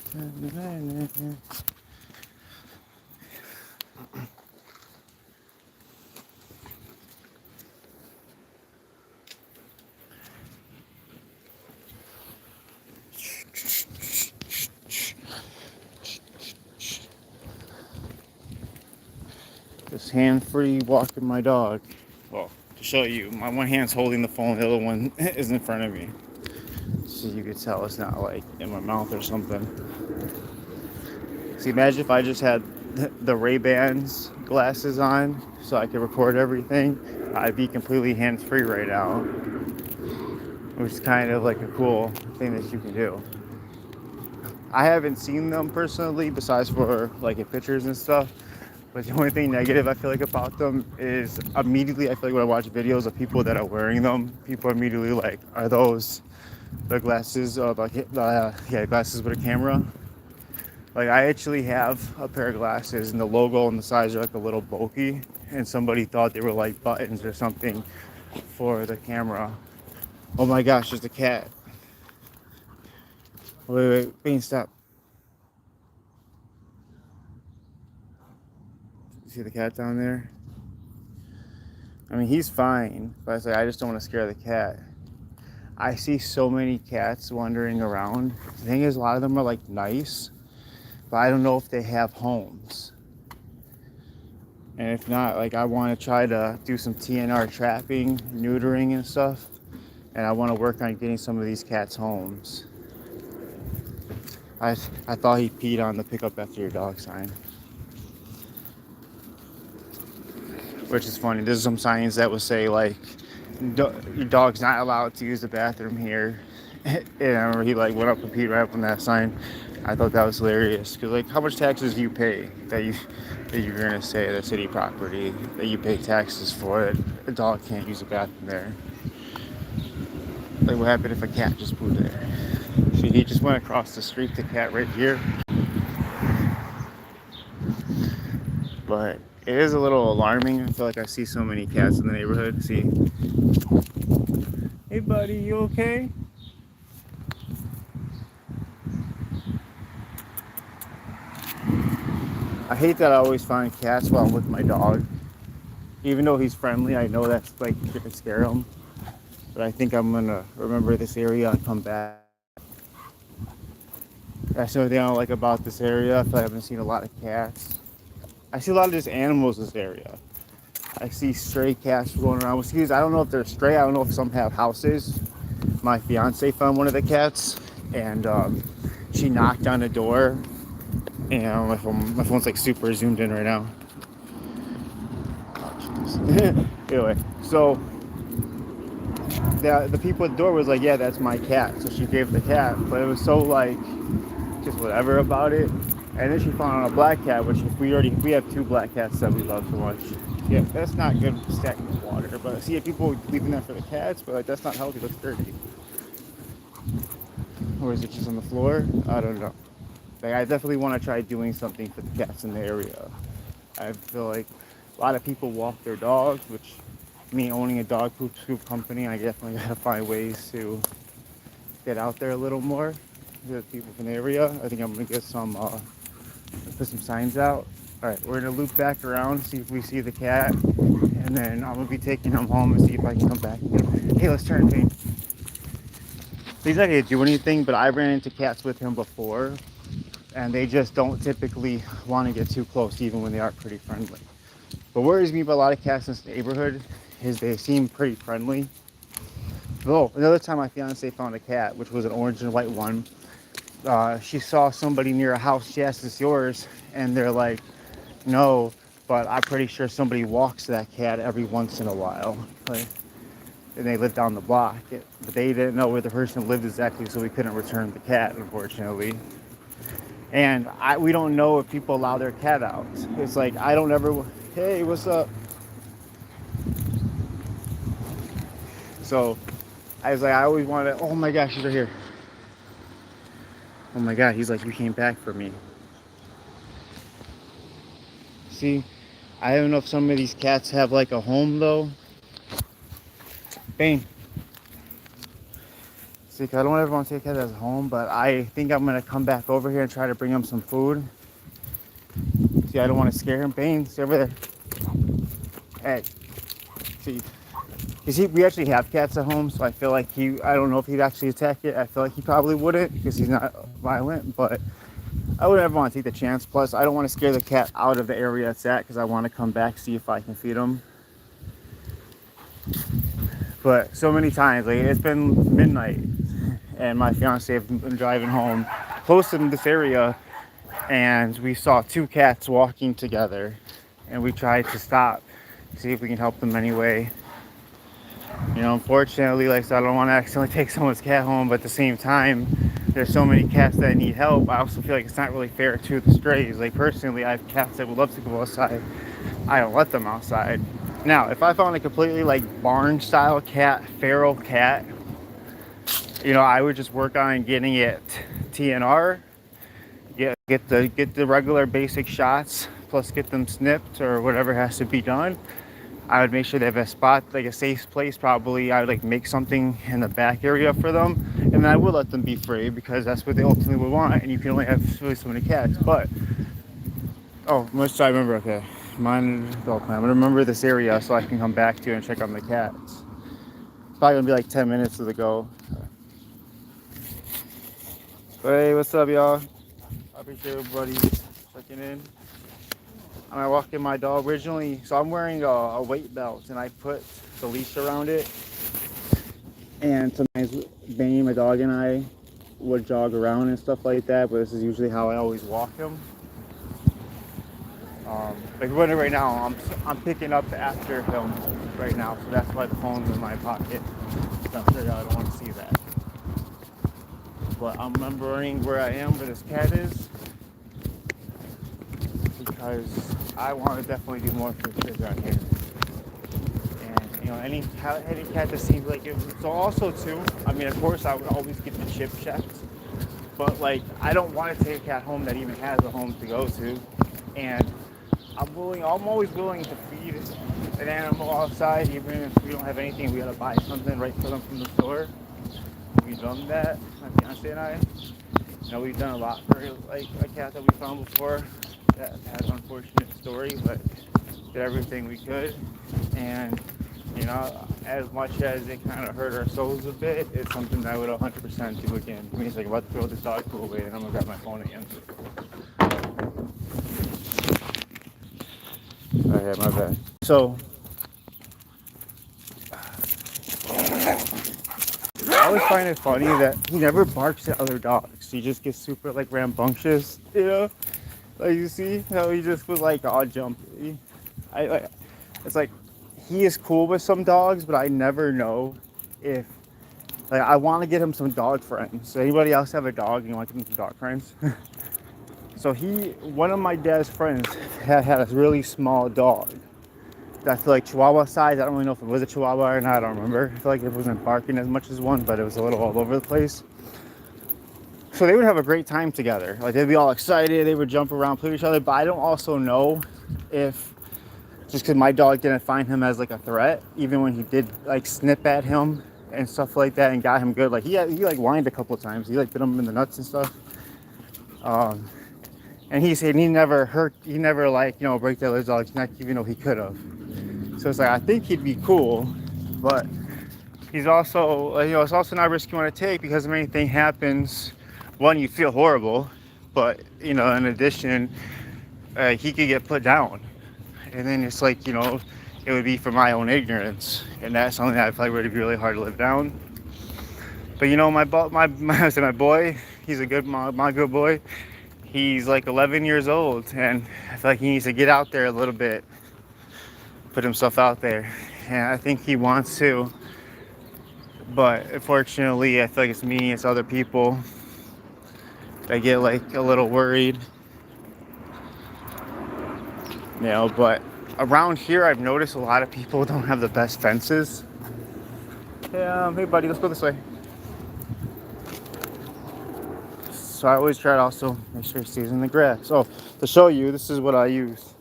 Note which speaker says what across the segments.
Speaker 1: Just hand-free walking my dog. Well, to show you, my one hand's holding the phone, the other one is in front of me. So you could tell it's not like in my mouth or something. See, imagine if I just had the Ray-Bans glasses on so I could record everything. I'd be completely hands-free right now, which is kind of like a cool thing that you can do. I haven't seen them personally besides for like in pictures and stuff. But the only thing negative I feel like about them is immediately I feel like when I watch videos of people that are wearing them, people are immediately like, are those the glasses glasses with a camera? Like I actually have a pair of glasses and the logo and the size are like a little bulky and somebody thought they were like buttons or something for the camera. Oh my gosh, there's a cat. Wait, Bean, stop. You see the cat down there? I mean, he's fine, but it's like, I just don't want to scare the cat. I see so many cats wandering around. The thing is, a lot of them are like nice, but I don't know if they have homes. And if not, like I want to try to do some TNR trapping, neutering and stuff. And I want to work on getting some of these cats homes. I thought he peed on the pick up after your dog sign. Which is funny. There's some signs that would say like, your dog's not allowed to use the bathroom here. And I remember he like went up and peed right up on that sign. I thought that was hilarious because like how much taxes do you pay that you're gonna say the city property that you pay taxes for it? A dog can't use a bathroom there. Like what happened if a cat just pooped there? See, he just went across the street. The cat right here, but it is a little alarming. I feel like I see so many cats in the neighborhood. See, hey buddy, you okay? I hate that I always find cats while I'm with my dog. Even though he's friendly, I know that's like gonna scare him. But I think I'm gonna remember this area and come back. That's the only thing I don't like about this area. I feel like I haven't seen a lot of cats. I see a lot of just animals in this area. I see stray cats going around. Excuse, I don't know if they're stray. I don't know if some have houses. My fiance found one of the cats, and she knocked on the door. And my phone's like super zoomed in right now. Anyway, so the people at the door was like, yeah, that's my cat. So she gave the cat, but it was so like just whatever about it. And then she found a black cat, which we have two black cats that we love so much. Yeah, that's not good stacking with water. But see, people leaving that for the cats, but like that's not healthy. That's dirty. Or is it just on the floor? I don't know. Like I definitely want to try doing something for the cats in the area. I feel like a lot of people walk their dogs, which me owning a dog poop scoop company, I definitely gotta find ways to get out there a little more with people from the area. I think I'm gonna get some put some signs out. All right, we're gonna loop back around, see if we see the cat, and then I'm gonna be taking him home and see if I can come back and get him. Hey, let's turn, Pete. He's not gonna do anything, but I ran into cats with him before, and they just don't typically want to get too close, even when they are pretty friendly. What worries me about a lot of cats in this neighborhood is they seem pretty friendly. Oh, another time my fiance found a cat, which was an orange and white one. She saw somebody near a house. She asked, "Is this yours?" And they're like, "No, but I'm pretty sure somebody walks that cat every once in a while." Like, and they lived down the block, but they didn't know where the person lived exactly, so we couldn't return the cat, unfortunately. And we don't know if people allow their cat out. It's like I don't ever. Hey, what's up? So I was like, I always wanted. Oh my gosh, he's right here. Oh my god, he's like, you came back for me. See, I don't know if some of these cats have like a home though. Bane. See, 'cause I don't ever want to take cats home, but I think I'm gonna come back over here and try to bring him some food. See, I don't want to scare him. Bane, stay over there. Hey, see, because we actually have cats at home, so I feel like I don't know if he'd actually attack it. I feel like he probably wouldn't because he's not violent, but I would never want to take the chance. Plus, I don't want to scare the cat out of the area it's at because I want to come back, see if I can feed him. But so many times, like it's been midnight and my fiance have been driving home close to this area and we saw two cats walking together and we tried to stop, see if we can help them anyway. You know, unfortunately, like I said, I don't want to accidentally take someone's cat home, but at the same time, there's so many cats that need help. I also feel like it's not really fair to the strays. Like personally, I have cats that would love to go outside. I don't let them outside. Now, if I found a completely like barn style cat, feral cat, you know, I would just work on getting it TNR, get the regular basic shots, plus get them snipped or whatever has to be done. I would make sure they have a spot, like a safe place. Probably I would like make something in the back area for them, and then I would let them be free because that's what they ultimately would want. And you can only have really so many cats. But I remember. Okay, mine is all plan. I'm gonna remember this area so I can come back to and check on the cats. It's probably gonna be like 10 minutes to the go. Hey, what's up, y'all? I appreciate everybody checking in. I'm walking my dog originally, so I'm wearing a weight belt and I put the leash around it. And sometimes Bane, my dog, and I would jog around and stuff like that, but this is usually how I always walk him. Like running right now, I'm picking up after him right now, so that's why the phone's in my pocket. So I'm sure y'all don't want to see that. But I'm remembering where I am, where this cat is, because I want to definitely do more for the kids around here. And you know, any cat that seems like it. So also too, I mean, of course, I would always get the chip checked, but like, I don't want to take a cat home that even has a home to go to, and I'm always willing to feed an animal outside, even if we don't have anything. We gotta buy something right for them from the store. We've done that, my fiance and I. You know, we've done a lot for like a cat that we found before that had an unfortunate story, but did everything we could. And you know, as much as it kind of hurt our souls a bit, it's something that I would 100% do again. I mean, it's like, I'm about to throw this dog food away and I'm gonna grab my phone again. Okay, my bad. So, I always find it funny that he never barks at other dogs. He just gets super like rambunctious, you know? Like you see how he just was like all jumpy. It's like he is cool with some dogs, but I never know if like I want to get him some dog friends. So anybody else have a dog and you want to give him some dog friends? So one of my dad's friends had a really small dog. I feel like Chihuahua size. I don't really know if it was a Chihuahua or not. I don't remember. I feel like it wasn't barking as much as one, but it was a little all over the place. So they would have a great time together. Like they'd be all excited. They would jump around, play with each other. But I don't also know if just because my dog didn't find him as like a threat, even when he did like snip at him and stuff like that and got him good. Like he like whined a couple of times. He like bit him in the nuts and stuff. And he said he never like, you know, break the other dog's neck, even though he could have. So it's like, I think he'd be cool, but he's also, you know, it's also not a risk you want to take because if anything happens, one, you feel horrible, but, you know, in addition, he could get put down. And then it's like, you know, it would be for my own ignorance. And that's something that I feel like would be really hard to live down. But, you know, my boy, he's a good, my good boy. He's like 11 years old, and I feel like he needs to get out there a little bit, put himself out there, and I think he wants to, but unfortunately, I feel like it's me, it's other people that get like a little worried, you know, but around here, I've noticed a lot of people don't have the best fences. Hey buddy, let's go this way. So I always try to also make sure he stays in the grass. So to show you, this is what I use.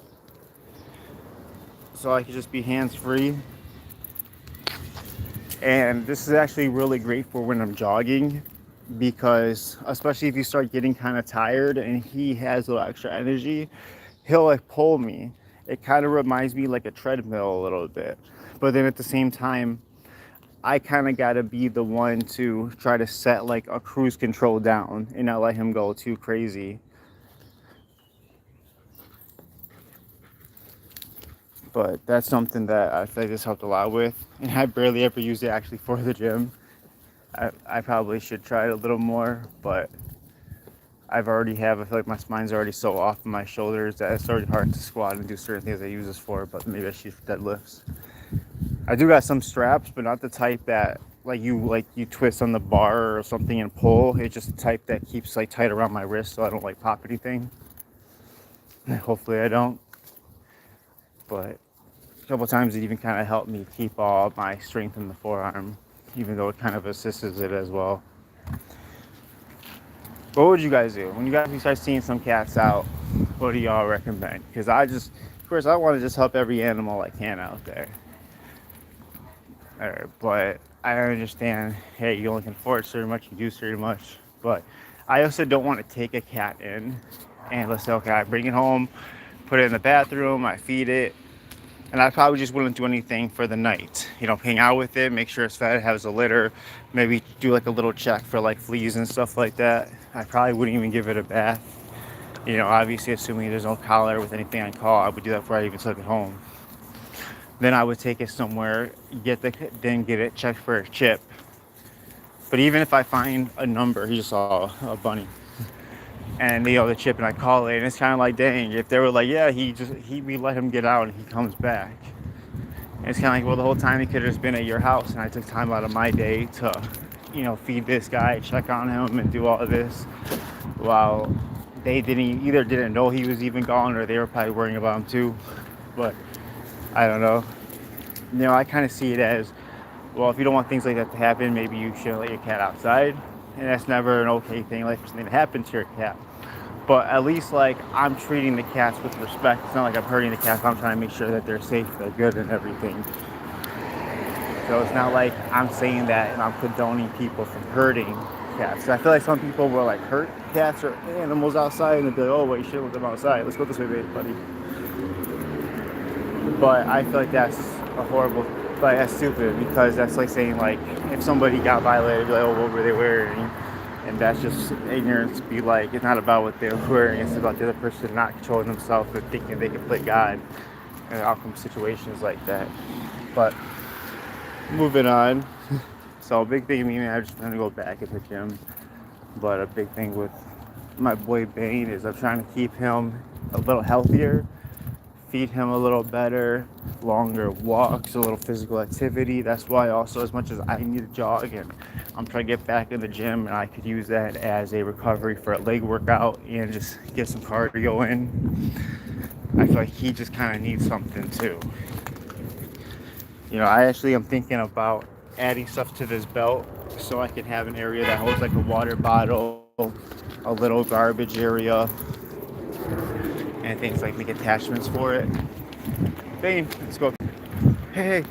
Speaker 1: So I can just be hands-free. And this is actually really great for when I'm jogging, because especially if you start getting kind of tired and he has a little extra energy, he'll like pull me. It kind of reminds me like a treadmill a little bit. But then at the same time, I kind of got to be the one to try to set like a cruise control down and not let him go too crazy. But that's something that I feel like this helped a lot with. And I barely ever use it actually for the gym. I probably should try it a little more, but I feel like my spine's already so off of my shoulders that it's already hard to squat and do certain things I use this for, but maybe I should deadlifts. I do got some straps, but not the type that like you twist on the bar or something and pull. It's just the type that keeps like tight around my wrist so I don't like pop anything. Hopefully I don't. But a couple times it even kind of helped me keep all my strength in the forearm, even though it kind of assists it as well. What would you guys do when you guys start seeing some cats out? What do y'all recommend? Because of course, I want to just help every animal I can out there. But I understand, hey, you only can afford so much, you do so much. But I also don't want to take a cat in and let's say, okay, I bring it home, put it in the bathroom, I feed it, and I probably just wouldn't do anything for the night. Hang out with it, make sure it's fed, has a litter, maybe do like a little check for like fleas and stuff like that. I probably wouldn't even give it a bath. Obviously assuming there's no collar with anything I call, I would do that before I even took it home. Then I would take it somewhere, get it checked for a chip. But even if I find a number, he just saw a bunny, and the chip, and I call it, and it's kind of like, dang, if they were like, yeah, we let him get out and he comes back. And it's kind of like, well, the whole time he could have just been at your house, and I took time out of my day to, feed this guy, check on him, and do all of this, while they didn't know he was even gone, or they were probably worrying about him too. But I don't know. I kind of see it as, well, if you don't want things like that to happen, maybe you shouldn't let your cat outside. And that's never an okay thing, like for something to happen to your cat. But at least like I'm treating the cats with respect. It's not like I'm hurting the cats. I'm trying to make sure that they're safe, they're good, and everything. So it's not like I'm saying that and I'm condoning people from hurting cats. I feel like some people will like hurt cats or animals outside and they'll be like, oh, wait, you shouldn't let them outside. Let's go this way, buddy. But I feel like that's that's stupid, because that's like saying like if somebody got violated, be like, oh, what were they wearing? And that's just ignorance. Be like, it's not about what they're wearing, it's about the other person not controlling themselves and thinking they can play God and outcome situations like that. But moving on. So a big thing, I'm just trying to go back at the gym. But a big thing with my boy Bane is I'm trying to keep him a little healthier, feed him a little better, longer walks, a little physical activity. That's why also, as much as I need to jog and I'm trying to get back in the gym, and I could use that as a recovery for a leg workout and just get some cardio in, I feel like he just kind of needs something too. I actually am thinking about adding stuff to this belt so I can have an area that holds like a water bottle, a little garbage area, and things like make attachments for it. Bane, let's go. Hey.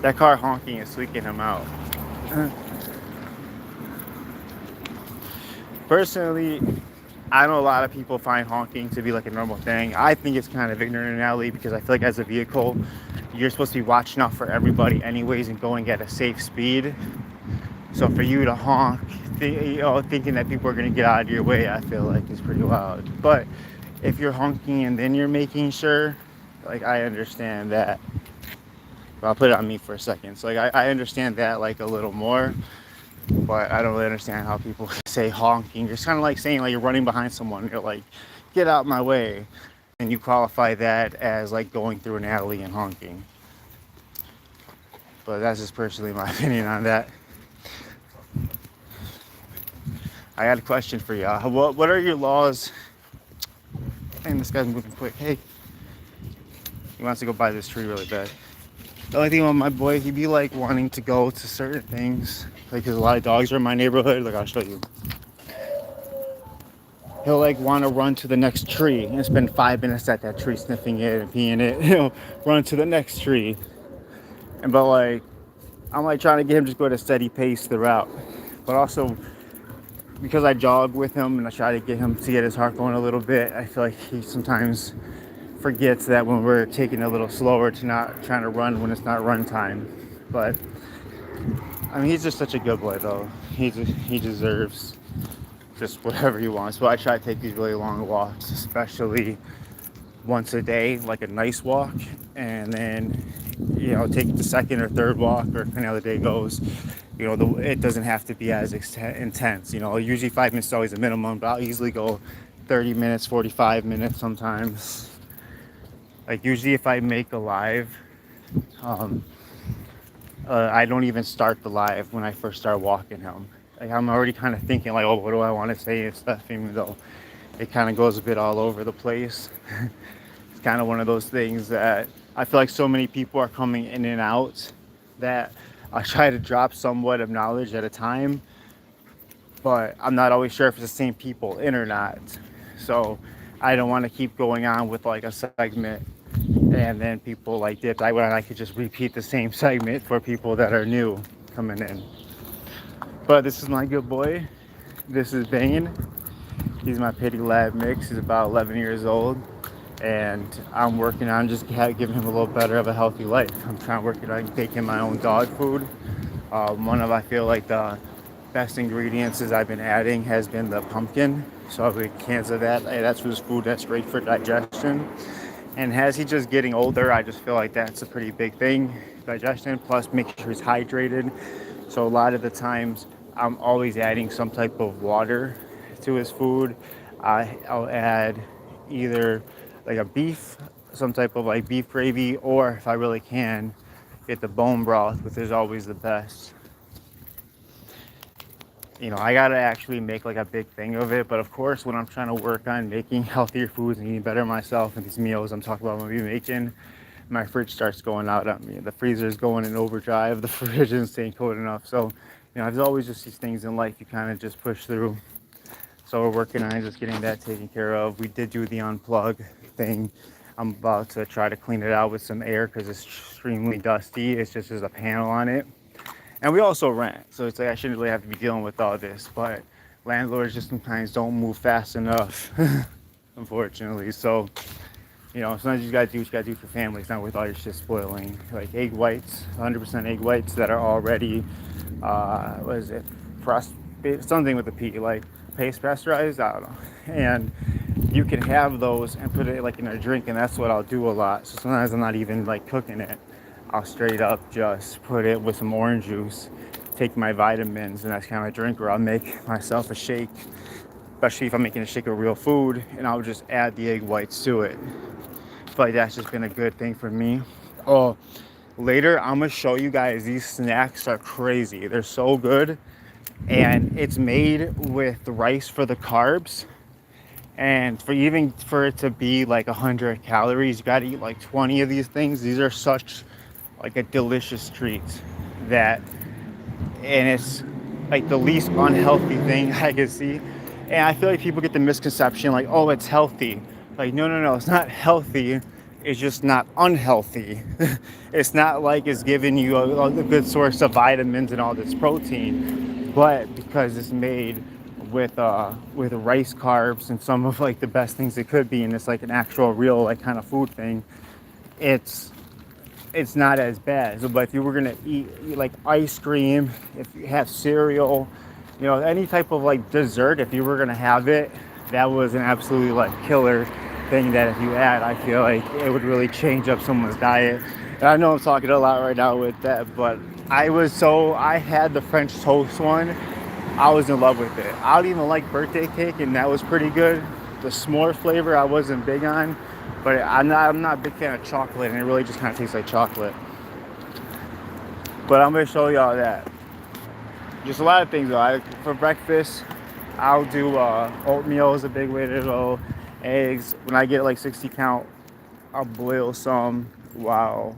Speaker 1: That car honking is freaking him out. Personally, I know a lot of people find honking to be like a normal thing. I think it's kind of ignorant and alley, because I feel like as a vehicle, you're supposed to be watching out for everybody anyways and going at a safe speed. So for you to honk, thinking that people are going to get out of your way, I feel like is pretty wild. But if you're honking and then you're making sure, like, I understand that. But I'll put it on me for a second. So like I understand that like a little more, but I don't really understand how people say honking. It's kind of like saying like you're running behind someone. You're like, get out my way. And you qualify that as like going through an alley and honking. But that's just personally my opinion on that. I got a question for y'all. What are your laws? And this guy's moving quick. Hey, he wants to go buy this tree really bad. The only thing with my boy, he'd be like wanting to go to certain things, like, because a lot of dogs are in my neighborhood. Like, I'll show you. he'll like want to run to the next tree and spend 5 minutes at that tree sniffing it and peeing it. He'll run to the next tree, and but like I'm like trying to get him just go at a steady pace throughout. But also because I jog with him and I try to get him to get his heart going a little bit, I feel like he sometimes forgets that when we're taking it a little slower to not trying to run when it's not run time. But I mean, he's just such a good boy though. He deserves just whatever he wants. So I try to take these really long walks, especially once a day, like a nice walk, and then take the second or third walk, or depending how the day goes. It doesn't have to be as intense. Usually 5 minutes is always a minimum, but I'll easily go 30 minutes, 45 minutes sometimes. Like usually if I make a live, um, I don't even start the live when I first start walking him. Like I'm already kind of thinking like, oh, what do I want to say and stuff, even though it kind of goes a bit all over the place. It's kind of one of those things that I feel like so many people are coming in and out that I try to drop somewhat of knowledge at a time, but I'm not always sure if it's the same people in or not. So I don't want to keep going on with like a segment and then people like dip. I could just repeat the same segment for people that are new coming in. But this is my good boy. This is Bane. He's my Pity Lab mix. He's about 11 years old. And I'm working on just giving him a little better of a healthy life. I'm trying to work on making my own dog food. One of, I feel like, the best ingredients is I've been adding has been the pumpkin. So I've got cans of that. That's his food that's great for digestion. And as he's just getting older, I just feel like that's a pretty big thing. Digestion, plus making sure he's hydrated. So a lot of the times I'm always adding some type of water to his food. I'll add either like a beef, some type of like beef gravy, or if I really can, get the bone broth, which is always the best. I gotta actually make like a big thing of it, but of course when I'm trying to work on making healthier foods and eating better myself and these meals I'm talking about I'm gonna be making, my fridge starts going out on me. The freezer is going in overdrive, the fridge isn't staying cold enough. So there's always just these things in life you kind of just push through. So we're working on just getting that taken care of. We did do the unplug thing. I'm about to try to clean it out with some air because it's extremely dusty. It's just there's a panel on it. And we also rent, so it's like I shouldn't really have to be dealing with all this, but landlords just sometimes don't move fast enough, unfortunately. So, sometimes you gotta do what you gotta do for family. It's not worth all your shit spoiling. Like egg whites, 100% egg whites that are already, what is it, something with a P, like paste pasteurized, I don't know. And you can have those and put it like in a drink, and that's what I'll do a lot. So sometimes I'm not even like cooking it. I'll straight up just put it with some orange juice, take my vitamins, and that's kind of a drink where I'll make myself a shake, especially if I'm making a shake of real food, and I'll just add the egg whites to it. I feel like that's just been a good thing for me. Oh, later I'm gonna show you guys, these snacks are crazy. They're so good, and it's made with rice for the carbs. And for it to be like 100 calories, you gotta eat like 20 of these things. These are such like a delicious treat and it's like the least unhealthy thing I can see. And I feel like people get the misconception like, oh, it's healthy. Like, no, it's not healthy. It's just not unhealthy. It's not like it's giving you a good source of vitamins and all this protein, but because it's made with rice carbs and some of like the best things it could be, and it's like an actual real like kind of food thing, it's not as bad. So, but if you were gonna eat like ice cream, if you have cereal, any type of like dessert, if you were gonna have it, that was an absolutely like killer thing that if you add, I feel like it would really change up someone's diet. And I know I'm talking a lot right now with that, but I had the French toast one. I was in love with it. I don't even like birthday cake, and that was pretty good. The s'more flavor I wasn't big on. But I'm not a big fan of chocolate, and it really just kind of tastes like chocolate. But I'm going to show y'all that. Just a lot of things, though. For breakfast, I'll do oatmeal is a big way to go. Eggs. When I get like 60 count, I'll boil some. Wow.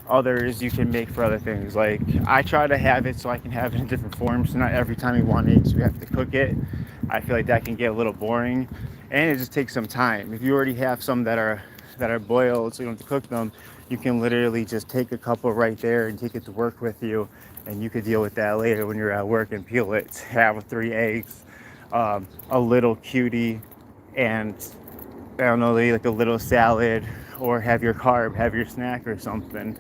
Speaker 1: Others you can make for other things. Like I try to have it so I can have it in different forms. So not every time you want eggs, you have to cook it. I feel like that can get a little boring, and it just takes some time. If you already have some that are boiled, so you don't have to cook them, you can literally just take a couple right there and take it to work with you, and you could deal with that later when you're at work and peel it. Have 3 eggs, a little cutie, and I don't know, like a little salad, or have your carb, have your snack or something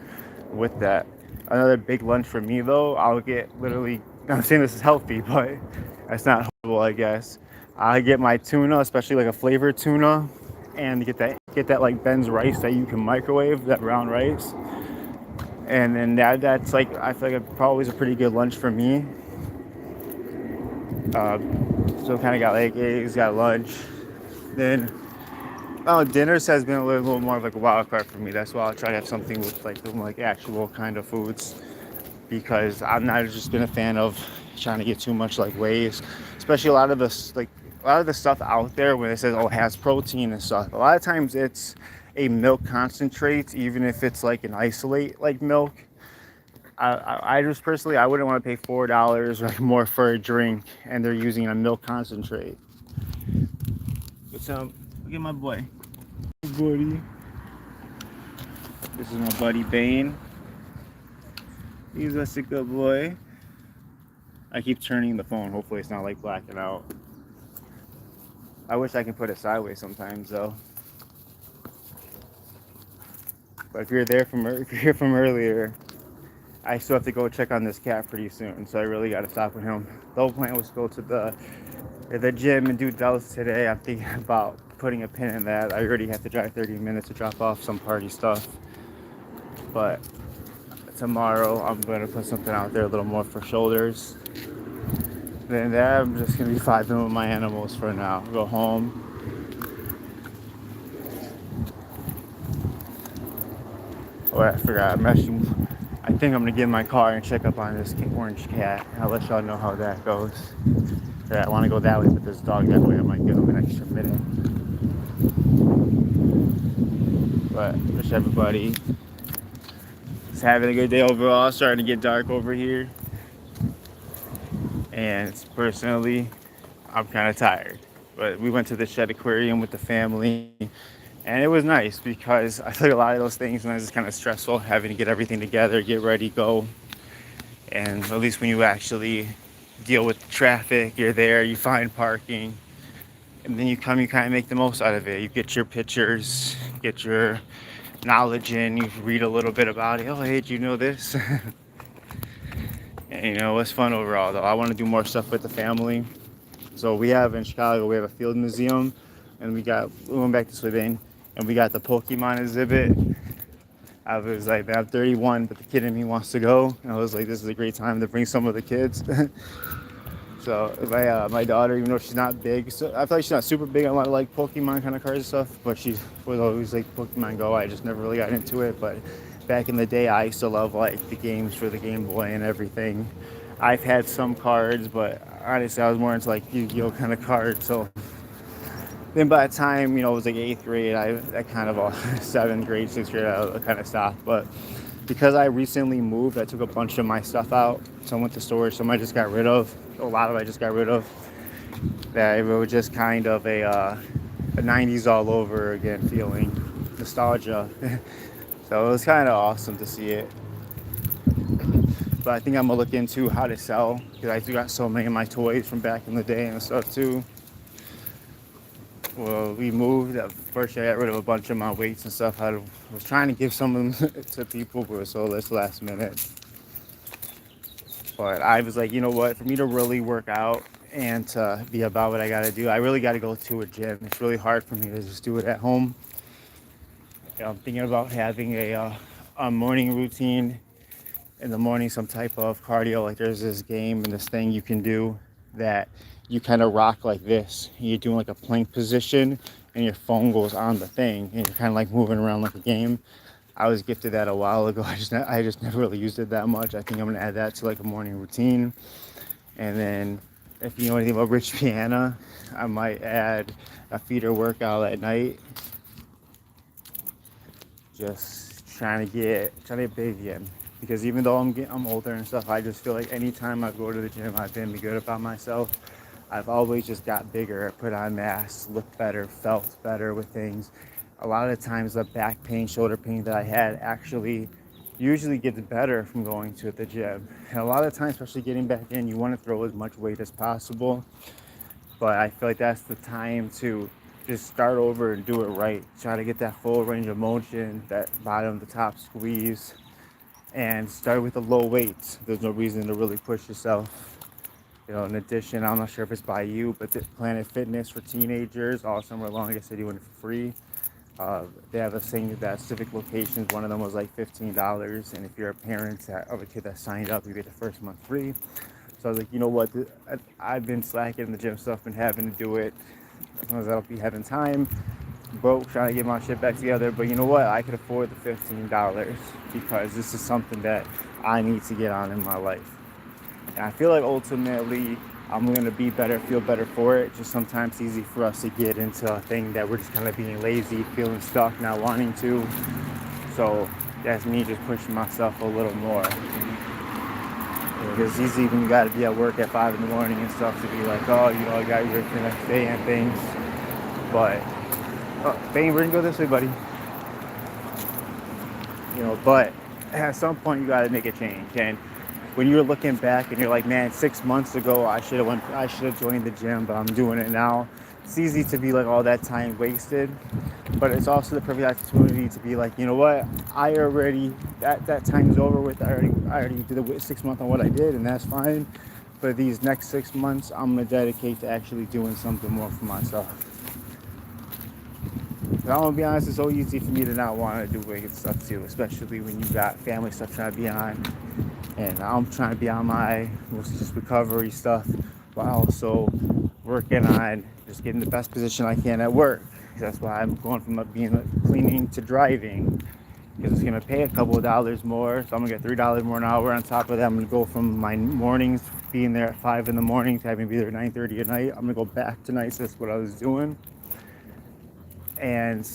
Speaker 1: with that. Another big lunch for me though, I'll get literally, I'm saying this is healthy, but that's not horrible, I guess. I get my tuna, especially like a flavored tuna, and get that like Ben's rice that you can microwave, that brown rice. And then that's like, I feel like it probably is a pretty good lunch for me. So kind of got like eggs, got lunch. Then dinners has been a little more of like a wild card for me. That's why I'll try to have something with like actual kind of foods, because I'm not just been a fan of trying to get too much like ways, especially a lot of the stuff out there when it says, oh, it has protein and stuff. A lot of times it's a milk concentrate, even if it's like an isolate like milk. I just personally, I wouldn't want to pay $4 or more for a drink and they're using a milk concentrate. So look at my boy. Buddy. This is my buddy Bane. He's just a good boy. I keep turning the phone. Hopefully it's not like blacking out. I wish I could put it sideways sometimes though. But if you're here from earlier, I still have to go check on this cat pretty soon. So I really got to stop with him. The whole plan was to go to the gym and do delts today. I'm thinking about putting a pin in that. I already have to drive 30 minutes to drop off some party stuff. But tomorrow I'm going to put something out there a little more for shoulders. Then that, I'm just going to be vibing with my animals for now. Go home. Oh, I forgot. I think I'm going to get in my car and check up on this orange cat. I'll let y'all know how that goes. Yeah, I want to go that way, but this dog that way, I might give him an extra minute. But wish everybody is having a good day overall. It's starting to get dark over here. And personally, I'm kind of tired. But we went to the Shed Aquarium with the family. And it was nice because I feel like a lot of those things sometimes it's kind of stressful having to get everything together, get ready, go. And at least when you actually deal with traffic, you're there, you find parking, and then you come, you kind of make the most out of it. You get your pictures, get your knowledge in, you read a little bit about it. Oh, hey, do you know this? And it's fun overall though. I want to do more stuff with the family. So we have in Chicago, we have a field museum, and we went back to Sweden, and we got the Pokemon exhibit. I was like, man, I'm 31, but the kid in me wants to go. And I was like, this is a great time to bring some of the kids. So my daughter, even though she's not big, so I feel like she's not super big on a lot of like Pokemon kind of cards and stuff, but she was always like Pokemon Go. I just never really got into it. But back in the day, I used to love like the games for the Game Boy and everything. I've had some cards, but honestly, I was more into like Yu-Gi-Oh kind of cards. So then by the time, it was like 8th grade, I kind of, 7th grade, 6th grade, I kind of stopped. But because I recently moved, I took a bunch of my stuff out. Some went to storage, some I just got rid of. A lot of I just got rid of. That it was just kind of a 90s all over again feeling, nostalgia. So it was kind of awesome to see it. But I think I'm gonna look into how to sell, because I do got so many of my toys from back in the day and stuff too. Well, we moved. First, I got rid of a bunch of my weights and stuff. I was trying to give some of them to people, but it was so last minute. But I was like, you know what? For me to really work out and to be about what I got to do, I really got to go to a gym. It's really hard for me to just do it at home. I'm thinking about having a morning routine in the morning, some type of cardio. Like there's this game and this thing you can do that you kind of rock like this. You're doing like a plank position and your phone goes on the thing and you're kind of like moving around like a game. I was gifted that a while ago. I just never really used it that much. I think I'm gonna add that to like a morning routine. And then if you know anything about Rich Piana, I might add a feeder workout at night. Just trying to get big again. Because even though I'm older and stuff, I just feel like anytime I go to the gym, I've been good about myself. I've always just got bigger, put on mass, looked better, felt better with things. A lot of the times the back pain, shoulder pain that I had actually usually gets better from going to the gym. And a lot of the times, especially getting back in, you want to throw as much weight as possible. But I feel like that's the time to just start over and do it right. Try to get that full range of motion, that bottom to top squeeze, and start with the low weights. There's no reason to really push yourself. You know, in addition, I'm not sure if it's by you, but the Planet Fitness for teenagers all summer long, I guess they're doing it for free. They have a thing that civic locations, one of them was like $15, and if you're a parent of a kid that signed up, you get the first month free. So I was like, you know what, I've been slacking in the gym stuff, been having to do it as long as I'll be having time, broke, trying to get my shit back together. But you know what, I could afford the $15 because this is something that I need to get on in my life. And I feel like ultimately I'm going to be better, feel better for it. Just sometimes it's easy for us to get into a thing that we're just kind of being lazy, feeling stuck, not wanting to. So that's me just pushing myself a little more. It's easy when you got to be at work at 5 in the morning and stuff to be like, oh, you know, I got your the next day and things. But, Bane, we're going to go this way, buddy. You know, but at some point you got to make a change. And when you're looking back and you're like, man, 6 months ago I should have joined the gym, but I'm doing it now. It's easy to be like, all that time wasted, but it's also the perfect opportunity to be like, you know what, I already that time's over with. I already did the 6 months on what I did, and that's fine. But these next 6 months, I'm gonna dedicate to actually doing something more for myself. And I'm gonna be honest, it's so easy for me to not want to do wicked stuff too, especially when you got family stuff trying to be on. And I'm trying to be on my mostly just recovery stuff, while also working on just getting the best position I can at work. That's why I'm going from being cleaning to driving, because it's gonna pay a couple of dollars more. So I'm gonna get $3 more an hour. On top of that, I'm gonna go from my mornings being there at 5 in the morning to having to be there at 9:30 at night. I'm gonna go back to nights. That's what I was doing, and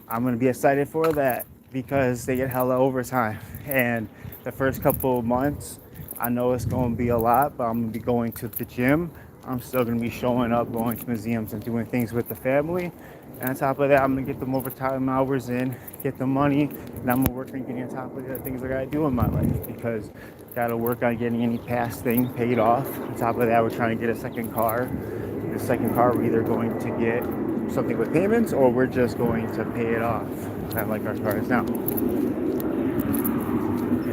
Speaker 1: I'm gonna be excited for that because they get hella overtime. And the first couple of months, I know it's going to be a lot, but I'm going to be going to the gym. I'm still going to be showing up, going to museums and doing things with the family. And on top of that, I'm going to get them overtime hours in, get the money, and I'm going to work on getting on top of the other things I got to do in my life, because I got to work on getting any past thing paid off. On top of that, we're trying to get a second car. The second car, we're either going to get something with payments or we're just going to pay it off, kind of like our car is now.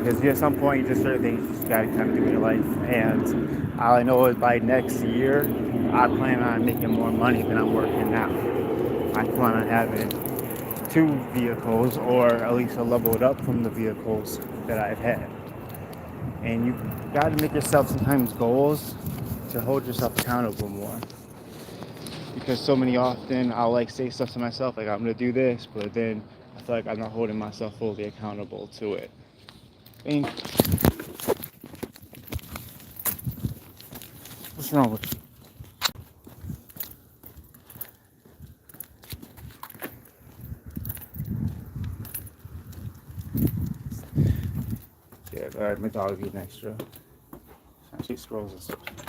Speaker 1: Because at some point, you just certain things you just gotta kind of do in your life. And all I know is by next year, I plan on making more money than I'm working now. I plan on having 2 vehicles, or at least a leveled up from the vehicles that I've had. And you gotta make yourself sometimes goals to hold yourself accountable more. Because so many often I'll like say stuff to myself like, I'm gonna do this, but then I feel like I'm not holding myself fully accountable to it. And what's wrong with you? Yeah, alright, my dog eating extra. She scrolls and stuff.